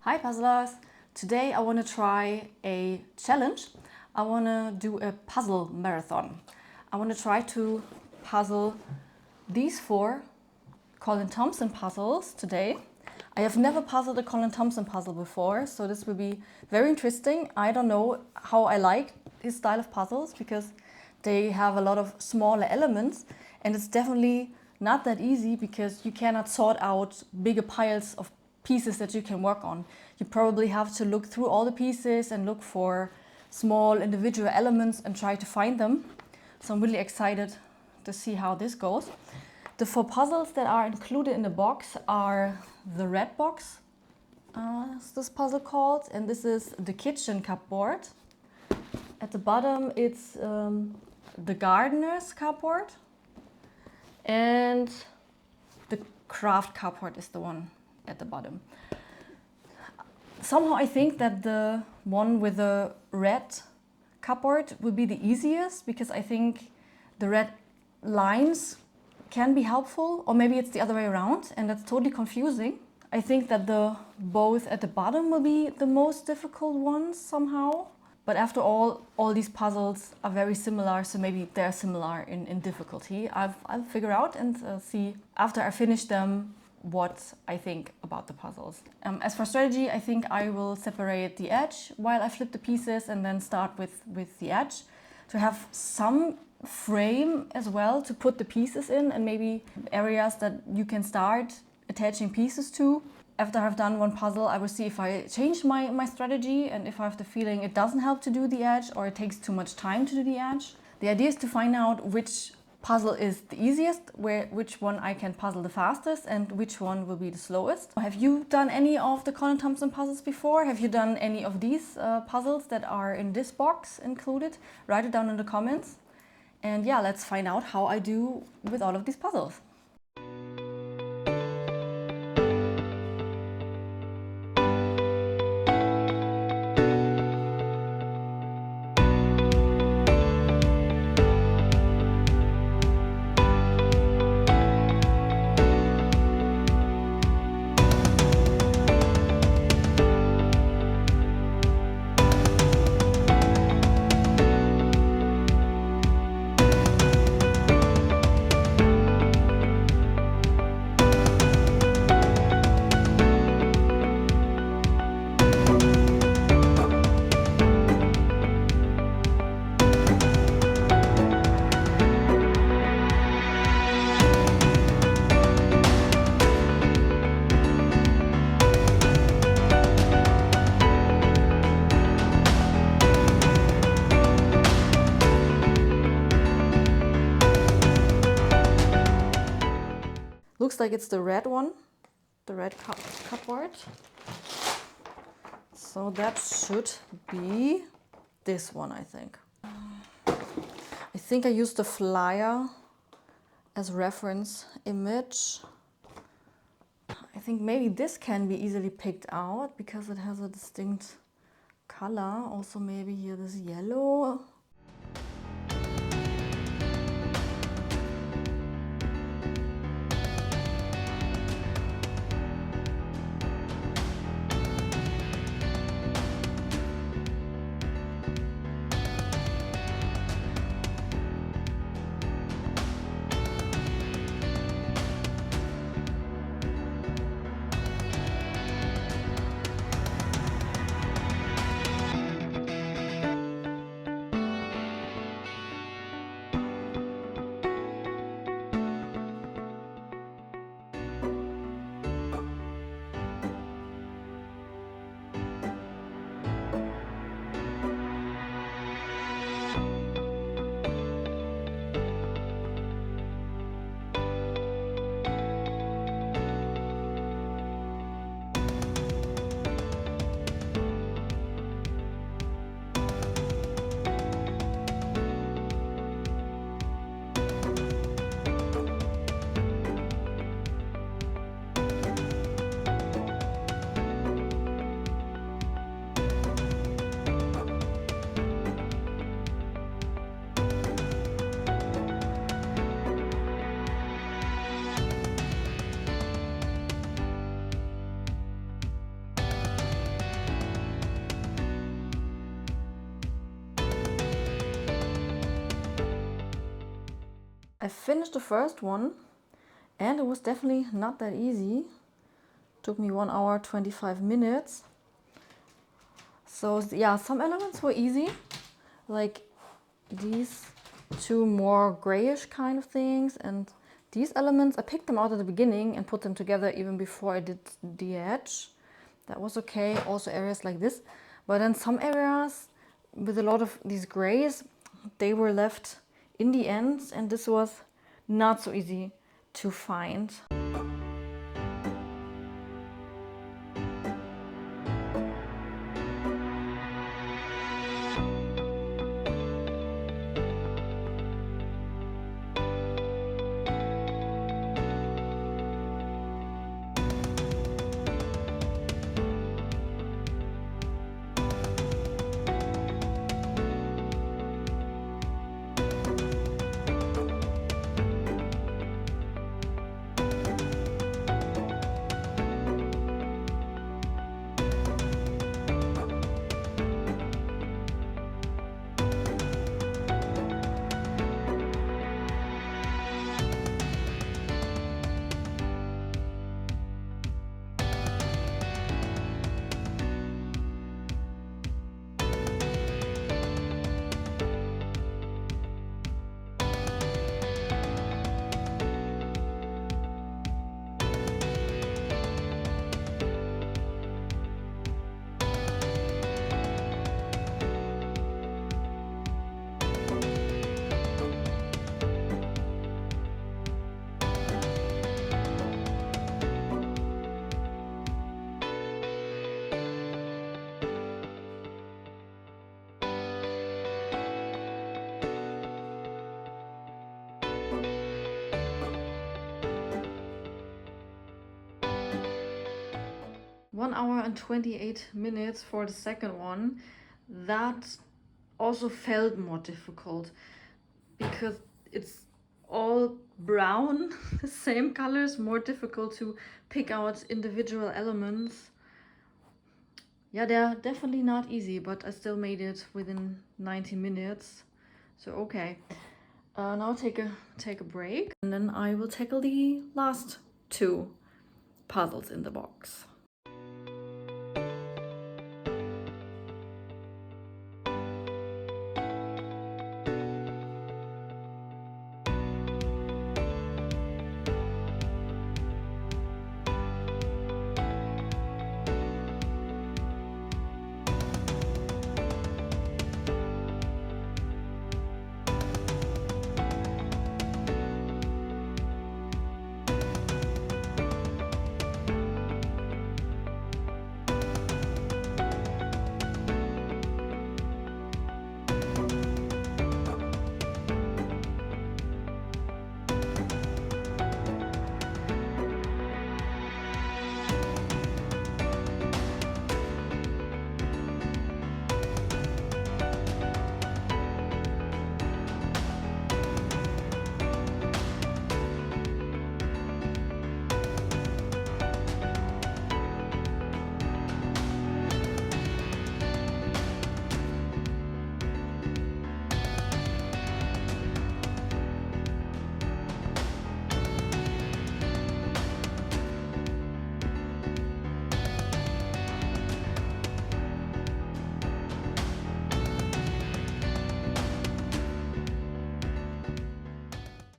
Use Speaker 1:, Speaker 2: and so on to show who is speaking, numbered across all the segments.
Speaker 1: Hi puzzlers! Today I want to try a challenge. I want to do a puzzle marathon. I want to try to puzzle these 4 Colin Thompson puzzles today. I have never puzzled a Colin Thompson puzzle before, so this will be very interesting. I don't know how I like his style of puzzles because they have a lot of smaller elements, and it's definitely not that easy because you cannot sort out bigger piles of pieces that you can work on. You probably have to look through all the pieces and look for small individual elements and try to find them. So I'm really excited to see how this goes. The 4 puzzles that are included in the box are the red box, is this puzzle called, and this is the kitchen cupboard. At the bottom it's the gardener's cupboard, and the craft cupboard is the one at the bottom. Somehow I think that the one with the red cupboard will be the easiest because I think the red lines can be helpful, or maybe it's the other way around and that's totally confusing. I think that the both at the bottom will be the most difficult ones somehow. But after all these puzzles are very similar, so maybe they're similar in difficulty. I'll figure out and see after I finish them what I think about the puzzles. As for strategy, I think I will separate the edge while I flip the pieces and then start with the edge to have some frame as well to put the pieces in, and maybe areas that you can start attaching pieces to. After I've done one puzzle, I will see if I change my strategy and if I have the feeling it doesn't help to do the edge or it takes too much time to do the edge. The idea is to find out which puzzle is the easiest, which one I can puzzle the fastest and which one will be the slowest. Have you done any of the Colin Thompson puzzles before? Have you done any of these puzzles that are in this box included? Write it down in the comments. And yeah, let's find out how I do with all of these puzzles. Looks like it's the red one, the red cupboard. So that should be this one, I think. I think I used the flyer as reference image. I think maybe this can be easily picked out because it has a distinct color. Also maybe here this yellow. I finished the first one and it was definitely not that easy. Took me 1 hour 25 minutes. So yeah, some elements were easy, like these two more grayish kind of things, and these elements I picked them out at the beginning and put them together even before I did the edge. That was okay. Also areas like this, but then some areas with a lot of these grays, they were left in the end, and this was not so easy to find. One hour and 28 minutes for the second one. That also felt more difficult because it's all brown, the same colors, more difficult to pick out individual elements. Yeah, they're definitely not easy, but I still made it within 90 minutes. So okay, now take a break, and then I will tackle the last two puzzles in the box.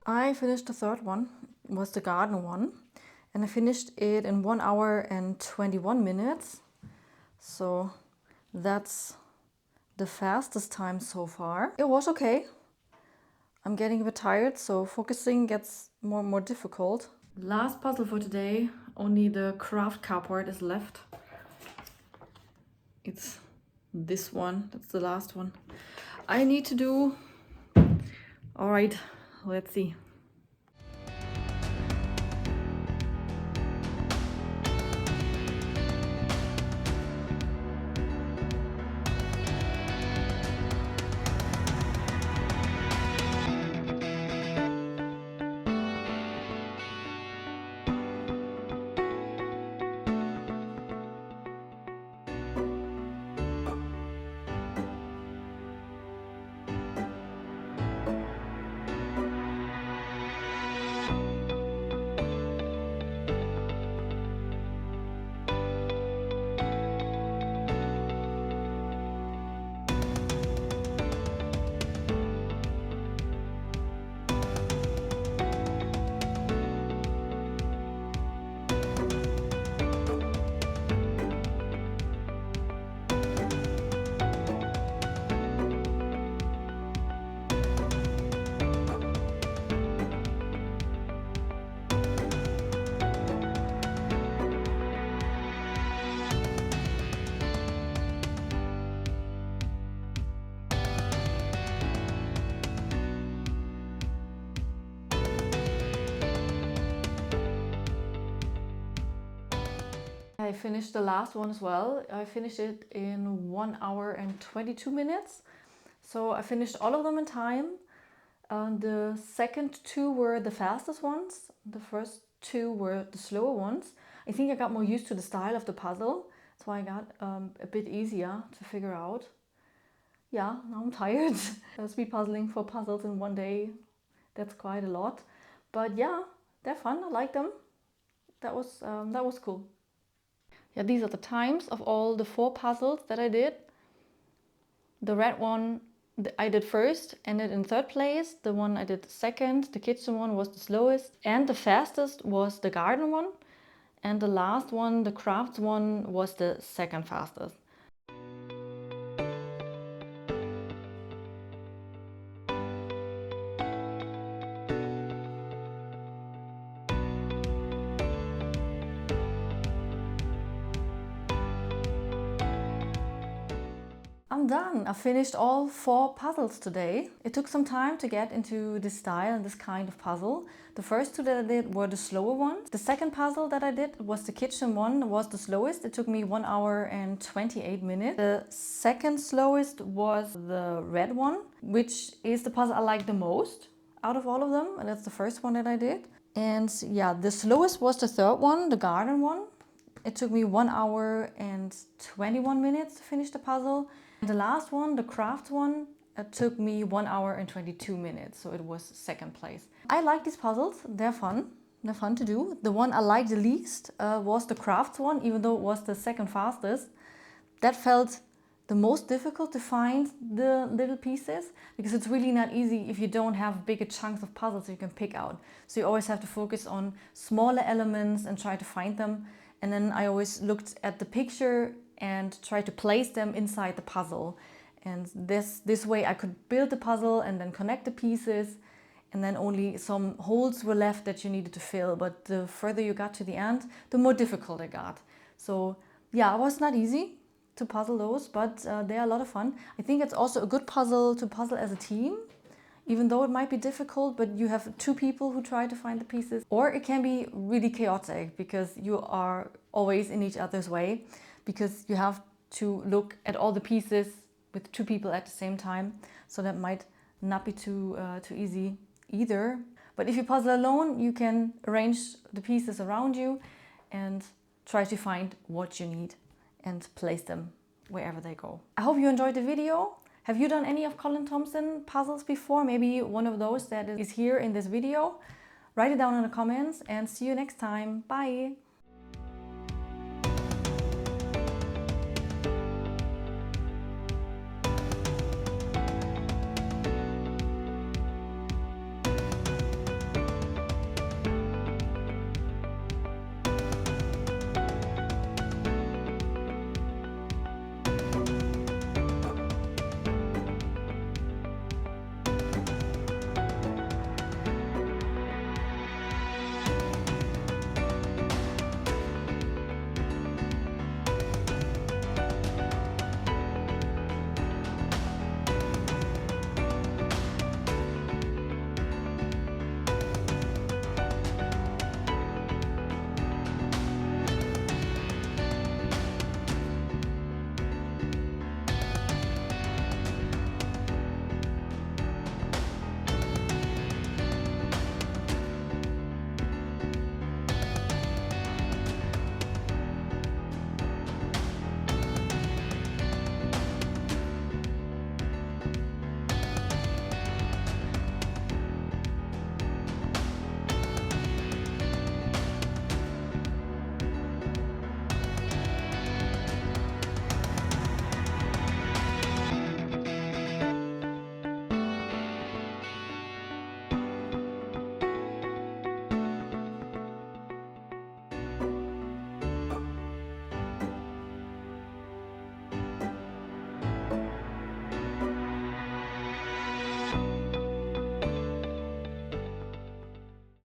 Speaker 1: I finished the third one, was the garden one, and I finished it in 1 hour and 21 minutes. So that's the fastest time so far. It was okay. I'm getting a bit tired, so focusing gets more and more difficult. Last puzzle for today, only the craft cardboard is left. It's this one, that's the last one I need to do. All right, let's see. I finished the last one as well. I finished it in 1 hour and 22 minutes. So I finished all of them in time. The second two were the fastest ones. The first two were the slower ones. I think I got more used to the style of the puzzle. That's why I got a bit easier to figure out. Yeah, now I'm tired. Speed puzzling 4 puzzles in 1 day, that's quite a lot. But yeah, they're fun. I like them. That was cool. Yeah, these are the times of all the 4 puzzles that I did. The red one I did first, ended in 3rd place. The one I did second, the kitchen one, was the slowest. And the fastest was the garden one. And the last one, the crafts one, was the second fastest. I'm done. I finished all 4 puzzles today. It took some time to get into this style and this kind of puzzle. The first 2 that I did were the slower ones. The second puzzle that I did was the kitchen one, was the slowest. It took me 1 hour and 28 minutes. The second slowest was the red one, which is the puzzle I like the most out of all of them. And that's the first one that I did. And yeah, the slowest was the 3rd one, the garden one. It took me 1 hour and 21 minutes to finish the puzzle. The last one, the craft one, it took me 1 hour and 22 minutes, so it was 2nd place. I like these puzzles, they're fun. They're fun to do. The one I liked the least was the craft one, even though it was the 2nd fastest. That felt the most difficult to find the little pieces, because it's really not easy if you don't have bigger chunks of puzzles you can pick out. So you always have to focus on smaller elements and try to find them. And then I always looked at the picture and try to place them inside the puzzle. And this way I could build the puzzle and then connect the pieces, and then only some holes were left that you needed to fill. But the further you got to the end, the more difficult it got. So yeah, it was not easy to puzzle those, but they are a lot of fun. I think it's also a good puzzle to puzzle as a team, even though it might be difficult, but you have 2 people who try to find the pieces. Or it can be really chaotic because you are always in each other's way, because you have to look at all the pieces with 2 people at the same time. So that might not be too easy either. But if you puzzle alone, you can arrange the pieces around you and try to find what you need and place them wherever they go. I hope you enjoyed the video. Have you done any of Colin Thompson puzzles before? Maybe one of those that is here in this video? Write it down in the comments and see you next time. Bye!